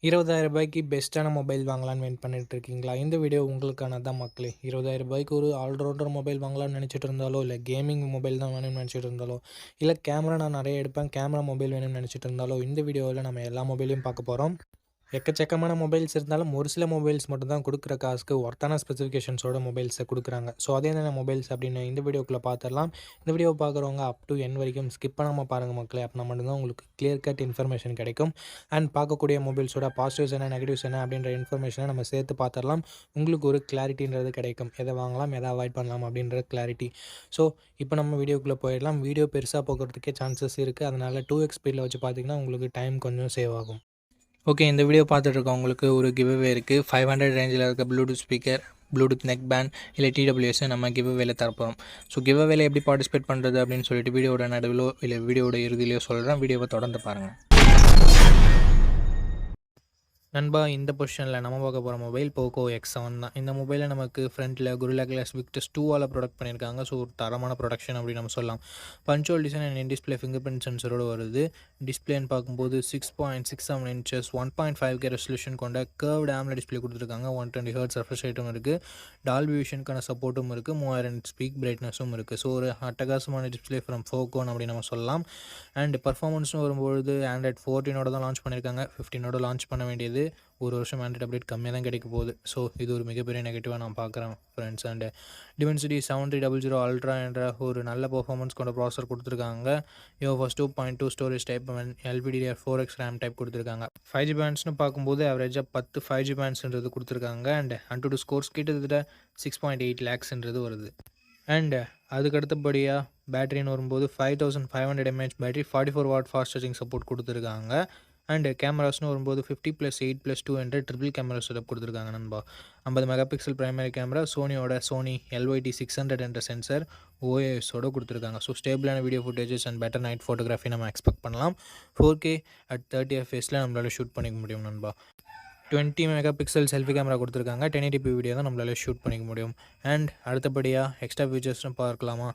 ரூ. 20,000க்கு பெஸ்ட்டான மொபைல் வாங்கலான்னு வெயிட் பண்ணிட்டு இருக்கீங்களா? இந்த வீடியோ உங்களுக்கானது தான் மக்களே. ரூ. 20,000க்கு ஒரு ஆல்ரவுண்டர் மொபைல் வாங்கலாம்னு நினச்சிட்டு இருந்தாலோ, இல்லை கேமிங் மொபைல் தான் வேணும்னு நினச்சிட்டு இருந்தாலோ, இல்லை கேமரா நான் நிறைய எடுப்பேன் கேமரா மொபைல் வேணும்னு நினச்சிட்டு இருந்தாலோ, இந்த வீடியோவில் நம்ம எல்லா மொபைலையும் பார்க்க போகிறோம். எக்கச்சக்கமான மொபைல்ஸ் இருந்தாலும் ஒரு சில மொபைல்ஸ் மட்டும் தான் கொடுக்குற காசுக்கு ஒர்த்தான ஸ்பெசிஃபிகேஷன்ஸோட மொபைல்ஸை கொடுக்குறாங்க. ஸோ அதே என்ன மொபைல்ஸ் அப்படின்னு இந்த வீடியோக்குள்ளே பார்த்துடலாம். இந்த வீடியோ பார்க்குறவங்க அப் டு என் வரைக்கும் ஸ்கிப் பண்ணாமல் பாருங்கள் மக்களே. அப்படின்னா மட்டும்தான் உங்களுக்கு கிளியர் கட் இன்ஃபர்மேஷன் கிடைக்கும். அண்ட் பார்க்கக்கூடிய மொபைல்ஸோட பாசிட்டிவ்ஸ் என்ன நெகட்டிவ்ஸ் என்ன அப்படின்ற இன்ஃபர்மேஷனை நம்ம சேர்த்து பார்த்துடலாம். உங்களுக்கு ஒரு கிளாரிட்டின்றது கிடைக்கும். எதை வாங்கலாம் எதை அவாய்ட் பண்ணலாம் அப்படின்ற கிளாரிட்டி. ஸோ இப்போ நம்ம வீடியோக்குள்ளே போயிடலாம். வீடியோ பெருசாக போகிறதுக்கே சான்சஸ் இருக்குது. அதனால் 2x ஸ்பீடில் வச்சு பார்த்திங்கன்னா உங்களுக்கு டைம் கொஞ்சம் சேவ் ஆகும். ஓகே, இந்த வீடியோ பார்த்துட்ருக்கவங்களுக்கு ஒரு கிவ்அவே இருக்குது. 500 ரேஞ்சில் இருக்க Bluetooth speaker, Bluetooth neck band இல்லை TWS நம்ம கிவ்அவேல தரப்போகிறோம். ஸோ கிவ்அவேல எப்படி பார்ட்டிசிபேட் பண்ணுறது அப்படின்னு சொல்லிட்டு வீடியோட நடுவிலோ இல்லை வீடியோட இறுதியிலையோ சொல்கிறேன். வீடியோவை தொடர்ந்து பாருங்கள். நண்பா, இந்த பொசிஷனில் நம்ம பார்க்க போகிற மொபைல் போக்கோ X7 தான். இந்த மொபைலில் நமக்கு ஃப்ரண்ட்டில் Gorilla Glass Victus 2ஆல் ப்ரொடக்ட் பண்ணியிருக்காங்க. ஸோ ஒரு தரமான ப்ரொடக்ஷன் அப்படின்னு நம்ம சொல்லலாம். பஞ்சுவல் design and in display fingerprint சென்சரோடு வருது. டிஸ்பிளேன்னு பார்க்கும்போது 6.67 இன்ச்சஸ் 1.5K ரெசல்யூஷன் கொண்ட கர்வ்டு AMOLED டிஸ்பிளே கொடுத்துருக்காங்க. 120 Hz ரெஃப்ரெஷ் ரேட்டும் இருக்குது. டால்பி விஷனுக்கான சப்போர்ட்டும் இருக்குது. 3000 ஸ்பீக் பிரைட்னஸும் இருக்குது. ஸோ ஒரு அட்டகாசமான டிஸ்பிளே ஃப்ரம் ஃபோக்கோன் அப்படின்னு நம்ம சொல்லலாம். அண்ட் பர்ஃபார்மன்ஸும் வரும்பொழுது Android 14ஓட தான் லான்ச் பண்ணியிருக்காங்க. 15ஓட லான்ச் பண்ண வேண்டியது ஒரு வருஷம் ஆண்ட்ராய்ட் அப்டேட் கம்மியாக தான் கிடைக்க போகுது. ஸோ இது ஒரு மிகப்பெரிய நெகட்டிவாக நான் பார்க்குறேன் ஃப்ரெண்ட்ஸ். அண்ட் Dimensity 7300 Ultra என்ற ஒரு நல்ல பர்ஃபார்மன்ஸ் கொண்ட ப்ராசஸர் கொடுத்துருக்காங்க. UFS 2.2 storage type and LPDDR4X RAM type கொடுத்துருக்காங்க. 5G பேண்ட்ஸ்னு பார்க்கும்போது அவரேஜாக 10 5G பேண்ட்ஸ்ன்றது கொடுத்துருக்காங்க. அண்ட் AnTuTu ஸ்கோர்ஸ் கிட்டத்தட்ட 6.8 lakhsன்றது வருது. அண்ட் அதுக்கு அடுத்தபடியாக பேட்டரின்னு வரும்போது 5500 mAh battery, 44 watt fast charging support கொடுத்துருக்காங்க. அண்டு கேமராஸ்னு வரும்போது 50+8+2 என்ற ட்ரிபிள் கேமரா செட்டப் கொடுத்துருக்காங்க நண்பா. 50 mega pixel primary camera, Sony LYT 600 என்ற சென்சர் OISோட கொடுத்துருக்காங்க. ஸோ ஸ்டேபிளான video footages and better night photography நம்ம எக்ஸ்பெக்ட் பண்ணலாம். 4K at 30 fps நம்மளால் ஷூட் பண்ணிக்க முடியும் நண்பா. 20 மெகா பிக்சல் செல்ஃபி கேமரா கொடுத்துருக்காங்க. 1080p வீடியோ தான் நம்மளால் ஷூட் பண்ணிக்க முடியும். அண்ட் அடுத்தபடியாக எக்ஸ்ட்ரா ஃபீச்சர்ஸ்னு பார்க்கலாமா?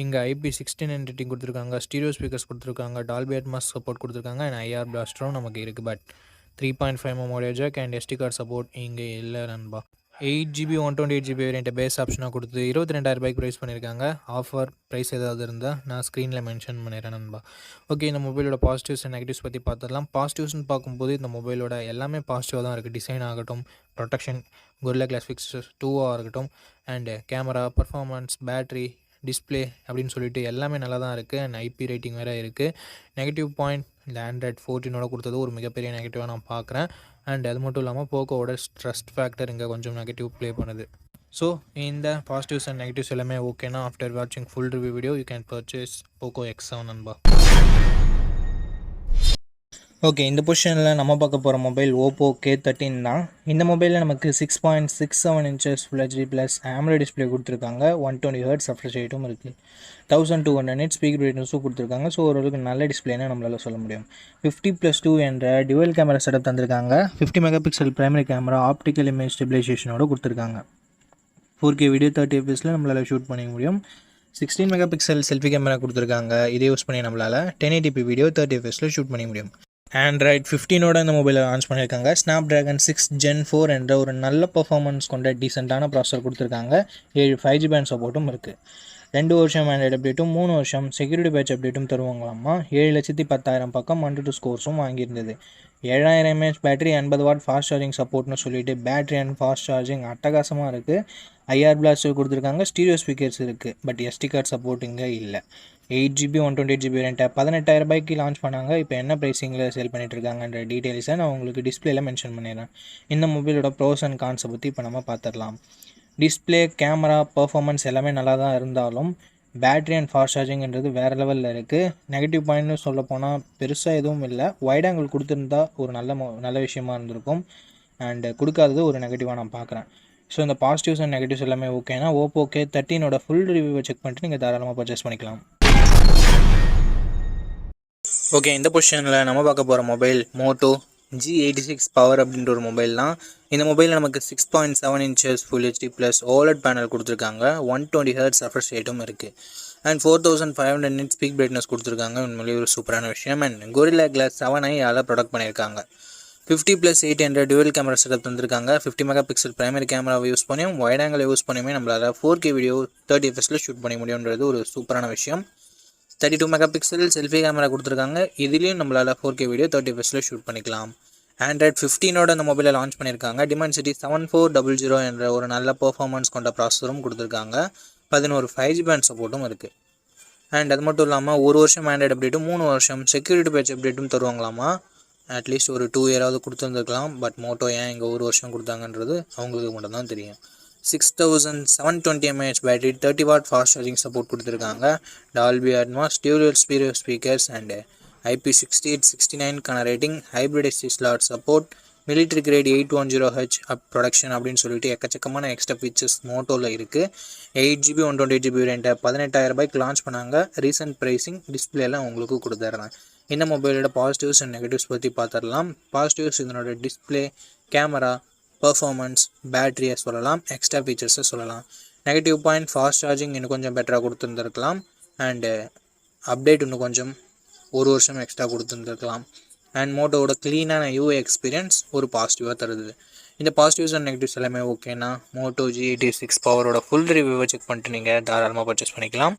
இங்கே IP16 ரேட்டிங் கொடுத்துருக்காங்க. ஸ்டீரியோ ஸ்பீக்கர்ஸ் கொடுத்துருக்காங்க. டால்பி அட்மாஸ் சப்போர்ட் கொடுத்துருக்காங்க. அண்ட் IR பிளாஸ்டரும் நமக்கு இருக்குது. But 3.5 memory jack and SD card support இங்கே இல்லை நண்பா. 8GB 128GB வேரியண்ட்டை பேஸ் ஆப்ஷனாக கொடுத்து 22,000 ப்ரைஸ் பண்ணியிருக்காங்க. ஆஃபர் ப்ரைஸ் ஏதாவது இருந்தால் நான் ஸ்க்ரீனில் மென்ஷன் பண்ணிடுறேன் நண்பா. ஓகே, இந்த மொபைலோட பாசிட்டிவ்ஸ் அண்ட் நெகட்டிவ்ஸ் பற்றி பார்த்துடலாம். பாசிட்டிவ்ஸ்னு பார்க்கும்போது இந்த மொபைலோட எல்லாமே பாசிட்டிவாக தான் இருக்குது. டிசைன் ஆகட்டும், ப்ரொடெக்ஷன், Gorilla Glass Victus 2ஆக இருக்கட்டும், and camera, performance, battery, display அப்படின்னு சொல்லிட்டு எல்லாமே நல்லா தான் இருக்குது. அண்ட் IP ரேட்டிங் வேறு இருக்குது. நெகட்டிவ் பாயிண்ட் இந்த Android 14ஓட கொடுத்தது ஒரு மிகப்பெரிய நெகட்டிவாக நான் பார்க்குறேன். அண்ட் அது மட்டும் இல்லாமல் போக்கோவோட ட்ரஸ்ட் ஃபேக்டர் இங்கே கொஞ்சம் நெகட்டிவ் ப்ளே பண்ணுது. ஸோ இந்த பாசிட்டிவ்ஸ் அண்ட் நெகட்டிவ்ஸ் எல்லாமே ஓகேனா ஆஃப்டர் வாட்சிங் full review video you can purchase Poco X7 நண்பா. ஓகே, இந்த பொசிஷனில் நம்ம பார்க்க போகிற மொபைல் Oppo K13 தான். இந்த மொபைலில் நமக்கு 6.67 inches Full HD plus AMOLED display கொடுத்துருக்காங்க. 120 Hz ரெஃப்ரெஷ் ரேட்டும் இருக்குது. 1200 nit ஸ்பீக் பிரைட்னஸும் கொடுத்துருக்காங்க. ஸோ ஓரளவுக்கு நல்ல டிஸ்பிளேன்னு நம்மளால் சொல்ல முடியும். 50+2 என்ற டியூவல் கேமரா செட்டப் தந்திருக்காங்க. 50 mega pixel primary camera, optical image ஸ்டெபிலைசேஷனோட கொடுத்துருக்காங்க. 4K வீடியோ 30 fpsல நம்மளால் ஷூட் பண்ணிக்க முடியும். 16 மெகா பிக்சல் செல்ஃபி கேமரா கொடுத்துருக்காங்க. இதை யூஸ் பண்ணி நம்மளால் 1080p வீடியோ 30 fpsல ஷூட் பண்ணிக்க முடியும். Android 15ஓட இந்த மொபைலை லான்ச் பண்ணியிருக்காங்க. Snapdragon 6 Gen 4 என்ற ஒரு நல்ல பர்ஃபார்மன்ஸ் கொண்ட டீசெண்டான ப்ராசஸர் கொடுத்துருக்காங்க. 7 5G பேண்ட் சப்போர்ட்டும் இருக்குது. 2 வருஷம் ஆண்ட்ராய்டு அப்டேட்டும் 3 வருஷம் செக்யூரிட்டி பேட்ச் அப்டேட்டும் தருவாங்களாமா. 7,10,000 பக்கம் AnTuTu ஸ்கோர்ஸும் வாங்கியிருந்தது. 7000 mAh battery, 80 watt fast charging சப்போர்ட்னு சொல்லிட்டு பேட்டரி அண்ட் ஃபாஸ்ட் சார்ஜிங் அட்டகாசமாக இருக்குது. IR பிளாஸ்டர் கொடுத்துருக்காங்க. ஸ்டீரியோ ஸ்பீக்கர்ஸ் இருக்குது. பட் SD கார்டு சப்போர்ட் இங்கே இல்லை. 8GB 128GB வேரியண்ட்டை 18,000 லான்ச் பண்ணாங்க. இப்போ என்ன ப்ரைஸிங்கில் சேல் பண்ணிகிட்டு இருக்காங்கன்ற டீட்டெயில்ஸை நான் உங்களுக்கு டிஸ்பிளேல மென்ஷன் பண்ணிடுறேன். இந்த மொபைலோட ப்ரோஸ் அண்ட் கான்ஸை பற்றி இப்போ நம்ம பார்த்துடலாம். டிஸ்பிளே, கேமரா, பர்ஃபார்மன்ஸ் எல்லாமே நல்லா தான் இருந்தாலும் பேட்ரி அண்ட் ஃபாஸ்ட் சார்ஜிங்கிறது வேறு லெவலில் இருக்குது. நெகட்டிவ் பாயிண்ட்னு சொல்ல போனால் பெருசாக எதுவும் இல்லை. வைட் ஆங்கிள் கொடுத்துருந்தா ஒரு நல்ல விஷயமா இருந்திருக்கும். அண்டு கொடுக்காதது ஒரு நெகட்டிவாக நான் பார்க்குறேன். ஸோ இந்த பாசிட்டிவ்ஸ் அண்ட் நெகட்டிவ்ஸ் எல்லாமே ஓகேனா Oppo K13ஓட ஃபுல் ரிவ்யூவை செக் பண்ணிட்டு நீங்கள் தாராளமாக பர்ச்சேஸ் பண்ணிக்கலாம். ஓகே, இந்த பொசிஷனில் நம்ம பார்க்க போகிற மொபைல் Moto G86 பவர் அப்படின்ற ஒரு மொபைல் தான். இந்த மொபைலில் நமக்கு 6.7 inches Full HD plus OLED panel கொடுத்துருக்காங்க. 120 Hz ரெஃப்ரெஷ் ரேட்டும் இருக்குது. அண்ட் 4500 nit ஸ்பீக் பிரைட்னஸ் கொடுத்துருக்காங்க. உண்மையிலேயே ஒரு சூப்பரான விஷயம். And Gorilla Glass 7i product பண்ணியிருக்காங்க. 50+8 என்ற டுவல் கேமரா செட்டப் தந்திருக்காங்க. 50 மெகா பிக்சல் பிரைமரி கேமராவை யூஸ் பண்ணியும் வைட் ஆங்கிள் யூஸ் பண்ணியுமே நம்மளால் 4K வீடியோ 30 fps ஷூட் பண்ண முடியுன்றது ஒரு சூப்பரான விஷயம். 32 மெகா பிக்சல் செல்ஃபி கேமரா கொடுத்துருக்காங்க. இதுலேயும் நம்மளால் 4K வீடியோ 30 fps ஷூட் பண்ணிக்கலாம். ஆண்ட்ராய்ட் 15ஓட அந்த மொபைலை லான்ச் பண்ணியிருக்காங்க. Dimensity 7400 என்ற ஒரு நல்ல பெர்ஃபார்மன்ஸ் கொண்ட ப்ராசஸரும் கொடுத்துருக்காங்க. 11 5G பேண்ட் சப்போர்ட்டும் இருக்குது. அண்ட் அது மட்டும் இல்லாமல் 1 வருஷம் ஆண்ட்ராய்டு அப்டேட்டும் 3 வருஷம் செக்யூரிட்டி பேட்ச் அப்டேட்டும் தருவாங்களாமா. அட்லீஸ்ட் ஒரு 2 இயராவது கொடுத்துருந்துருக்கலாம். பட் மோட்டோ ஏன் இங்கே 1 வருஷம் கொடுத்தாங்கன்றது அவங்களுக்கு மட்டும்தான் தெரியும். 6720 mAh battery, 30 watt fast charging support கொடுத்துருக்காங்க. Dolby Atmos, dual stereo speakers and IP6869 rating, hybrid SD slot support, military grade 810H protection அப்படின்னு சொல்லிட்டு எக்கச்சக்கமான எக்ஸ்ட்ரா ஃபீச்சர்ஸ் மோட்டோவில் இருக்குது. 8GB 128GB வேரியண்ட்டை 18,000 ரூபாய்க்கு லான்ச் பண்ணாங்க. ரீசெண்ட் ப்ரைஸிங் டிஸ்பிளேலாம் உங்களுக்கு கொடுத்துட்றேன். இந்த மொபைலோட பாசிட்டிவ்ஸ் அண்ட் நெகட்டிவ்ஸ் பற்றி பார்த்துடலாம். பாசிட்டிவ்ஸ் இதனோட டிஸ்பிளே, கேமரா, பர்ஃபார்மன்ஸ், பேட்டரியை சொல்லலாம், எக்ஸ்ட்ரா ஃபீச்சர்ஸை சொல்லலாம். நெகட்டிவ் பாயிண்ட், ஃபாஸ்ட் சார்ஜிங் இன்னும் கொஞ்சம் பெட்டராக கொடுத்துருந்துருக்கலாம். அண்டு அப்டேட் இன்னும் கொஞ்சம் 1 வருஷம் எக்ஸ்ட்ரா கொடுத்துருந்துருக்கலாம். அண்ட் மோட்டோவோட க்ளீனான UI எக்ஸ்பீரியன்ஸ் ஒரு பாசிட்டிவாக தருது. இந்த பாசிட்டிவ்ஸ் அண்ட் நெகட்டிவ்ஸ் எல்லாமே ஓகேனா மோட்டோ G86 பவரோட ஃபுல் ரிவ்யூவை செக் பண்ணிட்டு நீங்கள் தாராளமாக பர்ச்சேஸ் பண்ணிக்கலாம்.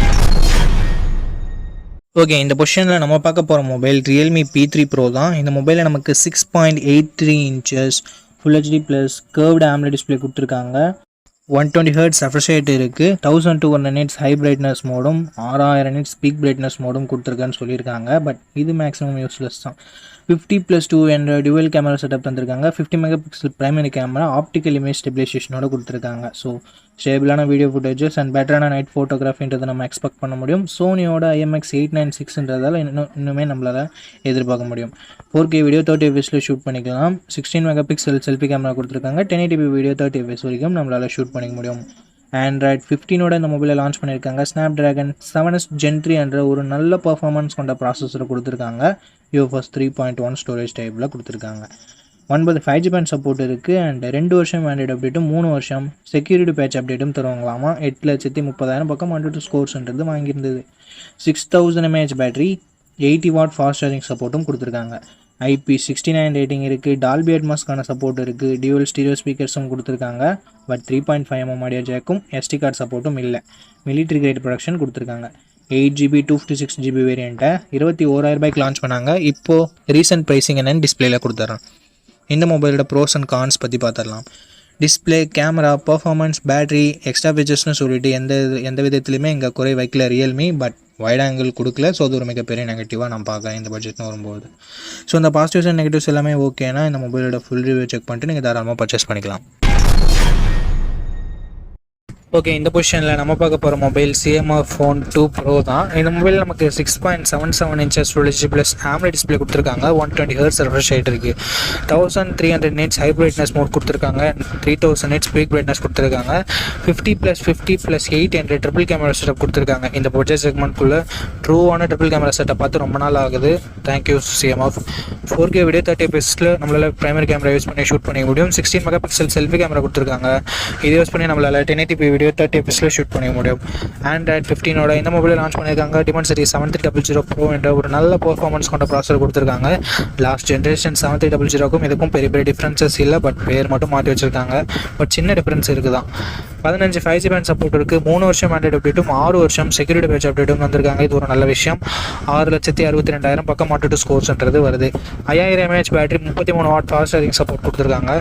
ஓகே, இந்த பொசிஷனில் நம்ம பார்க்க போகிற மொபைல் Realme P3 Pro தான். இந்த மொபைலில் நமக்கு 6.83 inches full HD plus curved AMOLED display கொடுத்துருக்காங்க. 120 Hz refresh rate இருக்குது. 1200 nits ஹை பிரைட்னஸ் மோடும் 6000 nits பீக் பிரைட்னஸ் மோடும் கொடுத்துருக்கான்னு சொல்லியிருக்காங்க. பட் இது மேக்ஸிமம் யூஸ்லெஸ் தான். 50+2 என்ற டுவல் கேமரா செட்டப் தந்திருக்காங்க. 50 mega pixel primary camera, optical image ஸ்டெபிலைசேஷனோட கொடுத்துருக்காங்க. ஸோ ஸ்டேபிளான வீடியோ ஃபுட்டேஜஸ் அண்ட் பெட்டரான நைட் ஃபோட்டோகிராஃபின்றதை நம்ம எக்ஸ்பெக்ட் பண்ண முடியும். சோனியோட IMX896ன்றதால இன்னுமே நம்மளால் எதிர்பார்க்க முடியும். 4K வீடியோ 30 fps ஷூட் பண்ணிக்கலாம். 16 மெகா பிக்சல் செல்ஃபி கேமரா கொடுத்துருக்காங்க. 1080p வீடியோ 30 fps வரைக்கும் நம்மளால் ஷூட் பண்ணிக்க முடியும். ஆண்ட்ராய்ட் 15ஓட இந்த மொபைலை லான்ச் பண்ணியிருக்காங்க. Snapdragon 7S Gen 3 என்ற ஒரு நல்ல பர்ஃபார்மன்ஸ் கொண்ட ப்ராசஸரை கொடுத்துருக்காங்க. UFS 3.1 ஸ்டோரேஜ் டைப்பில் கொடுத்துருக்காங்க. 9 5G பேண்ட் சப்போர்ட் இருக்குது. அண்ட் 2 வருஷம் ஆண்ட்ராய்டு அப்டேட்டும் 3 வருஷம் செக்யூரிட்டி பேட்ச் அப்டேட்டும் தருவாங்களாமா. 8,30,000 பக்கம் 102 ஸ்கோர்ஸ்ன்றது வாங்கியிருந்தது. 6000 mAh battery, 80 watt fast charging சப்போர்ட்டும் கொடுத்துருக்காங்க. IP69 ரேட்டிங் இருக்குது. டால்பி அட்மாஸ்க்கான சப்போர்ட் இருக்குது. டியூவல் ஸ்டீரியோ ஸ்பீக்கர்ஸும் கொடுத்துருக்காங்க. பட் 3.5mm ஆடியோ ஜாக்கும் SD கார்டு சப்போர்ட்டும் இல்லை. மிலிட்ரி கிரேட் ப்ரொடக்ஷன் கொடுத்துருக்காங்க. 8GB 256GB வேரியண்ட்டை 21,000 ரூபாய்க்கு லான்ச் பண்ணாங்க. இப்போது ரீசெண்ட் ப்ரைஸிங் என்னென்னு டிஸ்பிளேயில் கொடுத்துட்றேன். இந்த மொபைலோட ப்ரோஸ் அண்ட் கான்ஸ் பற்றி பார்த்துடலாம். Display, camera, performance, battery, extra ஃபீச்சர்ஸ்னு சொல்லிட்டு எந்த விதத்துலையுமே இங்கே குறை வைக்கல Realme. பட் வைட் ஆங்கிள் கொடுக்கல. ஸோ அது ஒரு மிகப்பெரிய நெகட்டிவாக நான் பார்க்குறேன் இந்த பட்ஜெட்னு வரும்போது. ஸோ இந்த பாசிட்டிவ்ஸ் அண்ட் நெகட்டிவ்ஸ் எல்லாமே ஓகேனா இந்த மொபைலோட ஃபுல் ரிவ்யூ செக் பண்ணிட்டு நீங்கள் தாராளமாக பர்ச்சேஸ் பண்ணிக்கலாம். ஓகே, இந்த பொசிஷனில் நம்ம பார்க்க போகிற மொபைல் CMF Phone 2 Pro தான். இந்த மொபைல் நமக்கு 6.77 inches full HD plus AMOLED display கொடுத்துருக்காங்க. 120 Hz refresh rate இருக்குது. 1300 nits ஹை பிரைட்னஸ் மோட் கொடுத்துருக்காங்க. 3000 nits பீக் பிரைட்னஸ் கொடுத்துருக்காங்க. 50+50+8 என்ற ட்ரிபிள் கேமரா செட்டப் கொடுத்துருக்காங்க. இந்த பட்ஜெட் செக்மெண்ட்குள்ளே ட்ரூவான ட்ரிபிள் கேமரா செட்டப் பார்த்து ரொம்ப நாள் ஆகுது. Thank you CMF. 4K video 30 fps நம்மளால் பிரைமரி கேமரா யூஸ் பண்ணி ஷூட் பண்ணிக்க முடியும். 16 மெகா பிக்சல் செல்ஃபி கேமரா கொடுத்துருக்காங்க. இதை யூஸ் பண்ணி நம்மளால் 1080p வீடியோ 30 fps ஷூட் பண்ணிக்க முடியும். ஆண்ட்ராய்ட் 15ஓட இந்த மொபைலை லான்ச் பண்ணியிருக்காங்க. Dimensity 7300 Pro என்ற ஒரு நல்ல பர்ஃபார்மன்ஸ் கொண்ட ப்ராசஸர் கொடுத்துருக்காங்க. லாஸ்ட் ஜென்ரேஷன் 7300க்கும் இதுக்கும் பெரிய பெரிய டிஃப்ரென்சஸ் இல்லை. பட் பேர் மட்டும் மாற்றி வச்சுருக்காங்க. பட் சின்ன டிஃப்ரென்ஸ் இருக்குது தான். 15 5G பேண்ட் சப்போர்ட் இருக்குது. 3 வருஷம் ஆண்ட்ராய்டு அப்டேட்டும் 6 வருஷம் செக்யூரிட்டி பேட்ச் அப்டேட்டும் வந்திருக்காங்க. இது ஒரு நல்ல விஷயம். 6,62,000 பக்கம் 102 ஸ்கோர்ஸ்ன்றது வருது. 5000 mAh battery, 33 what fast charging support கொடுத்துருக்காங்க.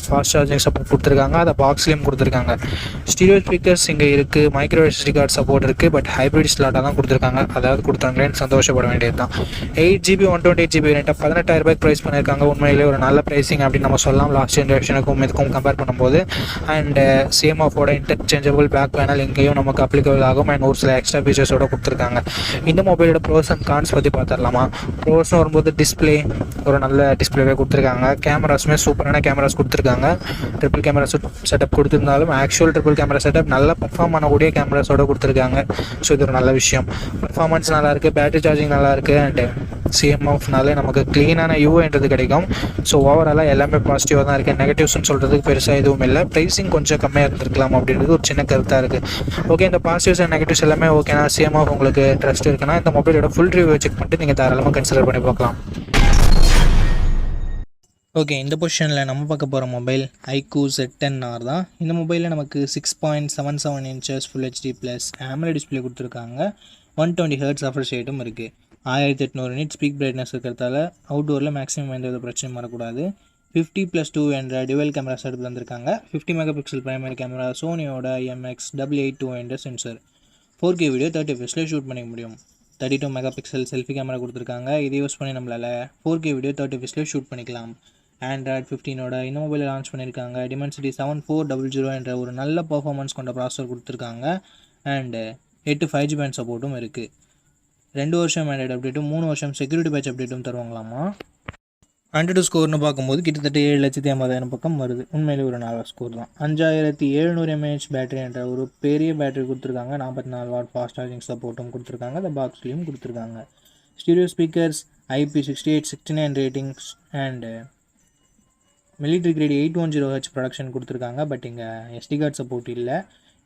ஃபாஸ்ட் சார்ஜிங் சப்போர்ட் கொடுத்துருக்காங்க. அதை பாக்ஸ்லேயும் கொடுத்துருக்காங்க. ஸ்டீரியோ ஸ்பீக்கர்ஸ் இங்கே இருக்குது. மைக்ரோ SD கார்டு சப்போர்ட் இருக்குது. பட் ஹைப்ரிட் ஸ்லாட்டாக தான் கொடுத்துருக்காங்க. அதாவது கொடுத்தாங்களேன்னு சந்தோஷப்பட வேண்டியது தான். 8GB 128GB வேரியண்ட்டை 18,000 ரூபாய்க்கு ப்ரைஸ் பண்ணியிருக்காங்க. உண்மையிலே ஒரு நல்ல ப்ரைஸிங் அப்படின்னு நம்ம சொல்லலாம். லாஸ்ட் ஜென்ரேஷனுக்கும் இதுக்கும் கம்பேர் பண்ணும்போது. அண்ட் CMF-ஓட இன்டர்சேஞ்சபிள் பேக் பேனல் இங்கேயும் நமக்கு அப்ளிகபிள் ஆகும். அண்ட் ஒரு சில எக்ஸ்ட்ரா ஃபீச்சர்ஸோட கொடுத்துருக்காங்க. இந்த மொபைலோட ப்ரோஸ் அண்ட் கான்ஸ் பற்றி பார்த்துடலாமா? ப்ரோஸ்னு வரும்போது டிஸ்பிளே ஒரு நல்ல டிஸ்பிளேவே கொடுத்துருக்காங்க. கேமராஸுமே சூப்பரான கேமராஸ் கொடுத்துருக்காங்க. ட்ரிபிள் கேமரா செட்டப் கொடுத்துருந்தாலும் ஆக்சுவல் ட்ரிபிள் கேமரா செட்டப் நல்லா பர்ஃபார்ம் பண்ணக்கூடிய கேமராஸோட கொடுத்துருக்காங்க. ஸோ இது ஒரு நல்ல விஷயம். பர்ஃபார்மன்ஸ் நல்லாயிருக்கு. பேட்டரி சார்ஜிங் நல்லாயிருக்கு. அண்ட் CMF-னாலே நமக்கு க்ளீனான UIன்றது கிடைக்கும். ஸோ ஓவராலாக எல்லாமே பாசிட்டிவாக தான் இருக்குது. நெகட்டிவ்ஸ்னு சொல்கிறதுக்கு பெருசாக எதுவும் இல்லை. ப்ரைஸிங் கொஞ்சம் கம்மியாக இருந்திருக்கலாம் அப்படின்றது ஒரு சின்ன கருத்தாக இருக்குது. ஓகே, இந்த பாசிட்டிவ்ஸ் அண்ட் நெகட்டிவ்ஸ் எல்லாமே ஓகேனா CMF உங்களுக்கு ட்ரஸ்ட் இருக்குன்னா இந்த மொபைலோட ஃபுல் ரிவ்யூ செக் பண்ணிட்டு நீங்கள் தாராளமாக கன்சிடர் பண்ணி பார்க்கலாம். ஓகே, இந்த பொசிஷனில் நம்ம பார்க்க போகிற மொபைல் iQOO Z10R தான். இந்த மொபைலில் நமக்கு 6.77 inches full HD plus AMOLED display கொடுத்துருக்காங்க. 120 Hz ரெஃப்ரெஷ் ரேட்டும் இருக்குது. 1800 nits ஸ்பீக் பிரைட்னஸ் இருக்கிறதால அவுட்டோரில் மேக்ஸிமம் எந்த வித பிரச்சனையும் வரக்கூடாது. 50+2 என்ற டியூவல் கேமரா செட்டப் தந்திருக்காங்க. 50 மெகாபிக்சல் பிரைமரி கேமரா, சோனியோட IMX882 என்ற sensor, 4K video 30 fps shoot பண்ணிக்க முடியும். 32 மெகாபிக்சல் செல்ஃபி கேமரா கொடுத்துருக்காங்க. இதை யூஸ் பண்ணி நம்மளால் 4K வீடியோ 30 fps ஷூட் பண்ணிக்கலாம். Android 15ஓட இந்த மொபைலை லான்ச் பண்ணியிருக்காங்க. Dimensity 7400 என்ற ஒரு நல்ல பர்ஃபார்மன்ஸ் கொண்ட ப்ராசஸர் கொடுத்துருக்காங்க. அண்டு 8 5G பேண்ட் சப்போர்ட்டும் இருக்குது. 2 வருஷம் ஆண்ட்ராய்டு அப்டேட்டும் 3 வருஷம் செக்யூரிட்டி பேட்ச் அப்டேட்டும் தருவாங்களாமா. ஆண்ட்ராய்டு ஸ்கோர்னு பார்க்கும்போது கிட்டத்தட்ட 7,50,000 பக்கம் வருது. உண்மையிலே ஒரு நல்ல ஸ்கோர் தான். 5700 mAh பேட்டரி என்ற ஒரு பெரிய பேட்டரி கொடுத்துருக்காங்க. 44 வாட் ஃபாஸ்ட் சார்ஜிங் சப்போர்ட்டும் கொடுத்துருக்காங்க. இந்த பாக்ஸ்லேயும் கொடுத்துருக்காங்க. Stereo speakers, IP6869 ratings and military grade 810Hz production கொடுத்துருக்காங்க. பட் இங்கே SD கார்டு சப்போர்ட் இல்லை.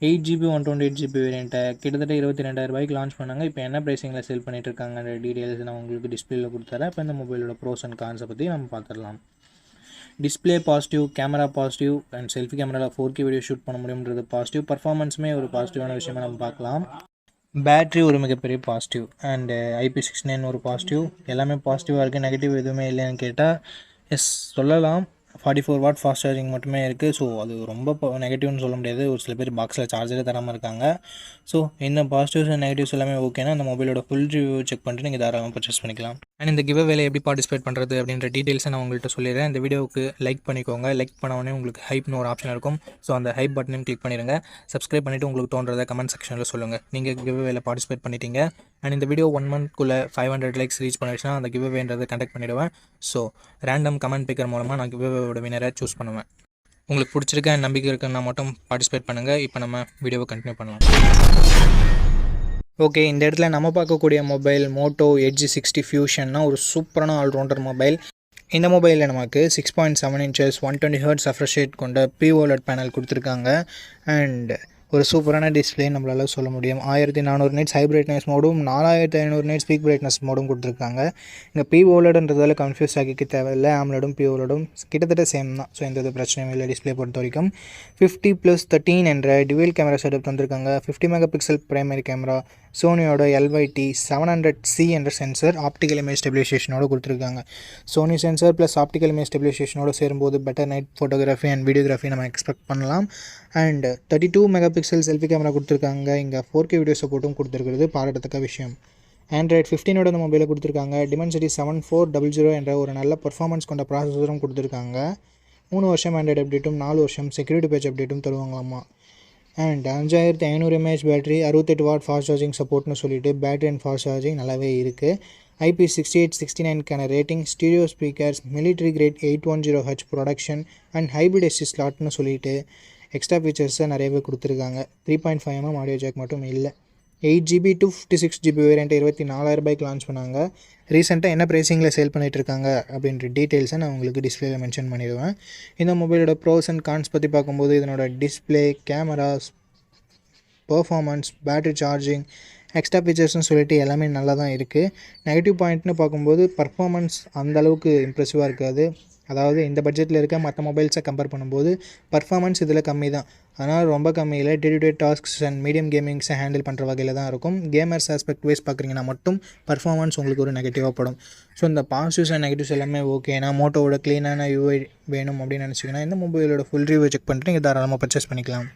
8GB 128GB வேரியண்ட்டை கிட்டத்தட்ட 22,000 லான்ச் பண்ணாங்க. இப்போ என்ன ப்ரைஸிங்கில் செல் பண்ணிட்டு இருக்காங்கன்ற டீட்டெயில்ஸ் நான் உங்களுக்கு டிஸ்பிளேல கொடுத்துறேன். இப்போ இந்த மொபைலோட ப்ரோஸ் அண்ட் கான்ஸை பற்றி நம்ம பார்த்துடலாம். Display positive, camera positive and selfie கேமராவில் 4K வீடியோ ஷூட் பண்ண முடியும்ன்றது பாசிட்டிவ். பர்ஃபார்மன்ஸுமே ஒரு பாசிட்டிவான விஷயமாக நம்ம பார்க்கலாம். பேட்ரி ஒரு மிகப்பெரிய பாசிட்டிவ் அண்டு IP69 ஒரு பாசிட்டிவ். எல்லாமே பாசிட்டிவாக இருக்குது. நெகட்டிவ் எதுவுமே இல்லைன்னு கேட்டால் எஸ் சொல்லலாம். 44 வாட் ஃபாஸ்ட் சார்ஜிங் மட்டுமே இருக்குது. ஸோ அது ரொம்ப நெகட்டிவ்னு சொல்ல முடியாது. ஒரு சில பேர் பாக்ஸில் சார்ஜரே தராமல் இருக்காங்க. ஸோ இந்த பாசிட்டிவ்ஸ் அண்ட் நெகட்டிவ்ஸ் எல்லாமே ஓகேனா அந்த மொபைலோட ஃபுல் ரிவ்யூ செக் பண்ணிட்டு நீங்கள் தாராளமாக பர்ச்சேஸ் பண்ணிக்கலாம். அண்ட் இந்த கிவ் வேலை எப்படி பார்ட்டிசிபேட் பண்ணுறது அப்படின்ற டீட்டெயில்ஸை நான் உங்கள்கிட்ட சொல்லிடுறேன். இந்த வீடியோவுக்கு லைக் பண்ணிக்கோங்க. லைக் பண்ண உடனே உங்களுக்கு ஹைப்னு ஒரு ஆப்ஷன் இருக்கும். ஸோ அந்த ஹைப் பட்டனையும் கிளிக் பண்ணிடுங்க. சப்ஸ்கிரைப் பண்ணிவிட்டு உங்களுக்கு தோன்றதை கமெண்ட் செக்ஷனில் சொல்லுங்கள். நீங்கள் கிவ் வேலை பார்ட்டிசிபேட் பண்ணிட்டீங்க. அண்ட் இந்த வீடியோ 1 monthக்குள்ளே 500 லைக்ஸ் ரீச் பண்ணிடுச்சுன்னா அந்த கிவ் வேன்றதை கண்டக்ட் பண்ணிவிடுவேன். ஸோ ரேண்டம் கமெண்ட் பிக்கர் மூலமாக நான் கிவ் வேவோட வினரை சூஸ் பண்ணுவேன். உங்களுக்கு பிடிச்சிருக்க நம்பிக்கை இருக்குன்னா மட்டும் பார்ட்டிசிபேட் பண்ணுங்கள். இப்போ நம்ம வீடியோவை கண்டினியூ பண்ணலாம். ஓகே, இந்த இடத்துல நம்ம பார்க்கக்கூடிய மொபைல் மோட்டோ எட்ஜ் 60 ஃபியூஷன்னா ஒரு சூப்பரான ஆல்ரவுண்டர் மொபைல். இந்த மொபைலில் நமக்கு 6.7 inches 120 Hz ரெஃப்ரெஷ் ரேட் கொண்ட POLED பேனல் கொடுத்துருக்காங்க. அண்ட் ஒரு சூப்பரான டிஸ்பிளே நம்மளால் சொல்ல முடியும். 1400 nits ஹை பிரைட்னஸ் மோடும் 4500 nits ஸ்பீக் பிரைட்னஸ் மோடும் கொடுத்துருக்காங்க. இங்கே POLEDன்றதால கன்ஃபியூஸ் ஆகிக்க தேவையில்லை. AMOLEDும் POLEDும் கிட்டத்தட்ட சேம் தான். ஸோ எந்த பிரச்சனையும் இல்லை டிஸ்பிளே பொறுத்த வரைக்கும். 50+13 என்ற டியூவல் கேமரா செட்டப் தந்திருக்காங்க. 50 மெகாபிக்சல் பிரைமரி கேமரா, சோனியோட LYT700C என்ற சென்சர், ஆப்டிக்கல் இமேஜ் ஸ்டெபிலைசேஷனோடு கொடுத்துருக்காங்க. Sony sensor plus optical image ஸ்டெபிலைசேஷனோடு சேரும்போது better night photography and videography நம்ம எக்ஸ்பெக்ட் பண்ணலாம். அண்ட் 32 மெகாபிக்சல் செல்ஃபி கேமரா கொடுத்துருக்காங்க. இங்கே 4K வீடியோ சப்போர்ட்டும் கொடுத்துருக்கிறது பாராட்டத்தக்க விஷயம். Android 15ஓட இந்த மொபைலை கொடுத்துருக்காங்க. Dimensity 7400 என்ற ஒரு நல்ல பர்ஃபார்மன்ஸ் கொண்ட ப்ராசஸரும் கொடுத்துருக்காங்க. 3 வருஷம் ஆண்ட்ராய்டு அப்டேட்டும் 4 வருஷம் செக்யூரிட்டி பேட்ச் அப்டேட்டும் தருவாங்களாமா. And 5500 mAh battery, 68 watt fast charging சப்போர்ட்னு சொல்லிட்டு பேட்டரி அண்ட் ஃபாஸ்ட் சார்ஜிங் நல்லாவே இருக்குது. IP6869க்கான rating, stereo speakers, military grade 810Hz protection and hybrid SD ஸ்லாட்னு சொல்லிட்டு எக்ஸ்ட்ரா ஃபீச்சர்ஸை நிறையவே கொடுத்துருக்காங்க. 3.5mm ஆடியோ ஜாக் மட்டும் இல்லை. 8GB 256GB வேரியண்ட்டை 24,000 லான்ச் பண்ணாங்க. ரீசெண்டாக என்ன ப்ரைஸிங்கில் சேல் பண்ணிகிட்ருக்காங்க அப்படின்ற டீட்டெயில்ஸை நான் உங்களுக்கு டிஸ்பிளேல மென்ஷன் பண்ணிடுவேன். இந்த மொபைலோட ப்ரோஸ் அண்ட் கான்ஸ் பற்றி பார்க்கும்போது இதனோட display, cameras, performance, battery charging, extra ஃபீச்சர்ஸ்னு சொல்லிட்டு எல்லாமே நல்லா தான் இருக்குது. நெகட்டிவ் பாயிண்ட்னு பார்க்கும்போது பர்ஃபார்மன்ஸ் அந்தளவுக்கு இம்ப்ரெசிவாக இருக்காது. அதாவது இந்த பட்ஜெட்டில் இருக்க மற்ற மொபைல்ஸை கம்பேர் பண்ணும்போது பர்ஃபார்மன்ஸ் இதில் கம்மி தான். அதனால் ரொம்ப கம்மியில் day to day tasks and medium கேமிங்ஸை ஹேண்டில் பண்ணுற வகையில் தான் இருக்கும். கேமர்ஸ் ஆஸ்பெக்ட் வைஸ் பார்க்குறீங்கன்னா மட்டும் பர்ஃபார்மன்ஸ் உங்களுக்கு ஒரு நெகட்டிவாக படும். ஸோ இந்த பாசிட்டிவ்ஸ் அண்ட் நெகட்டிவ்ஸ் எல்லாமே ஓகே. நான் மோட்டோவோட க்ளீனான UI வேணும் அப்படின்னு நினச்சிங்கன்னா இந்த மொபைலோட ஃபுல் ரிவ்யூ செக் பண்ணிட்டு நீங்கள் தாராளமாக பர்ச்சேஸ் பண்ணிக்கலாம்.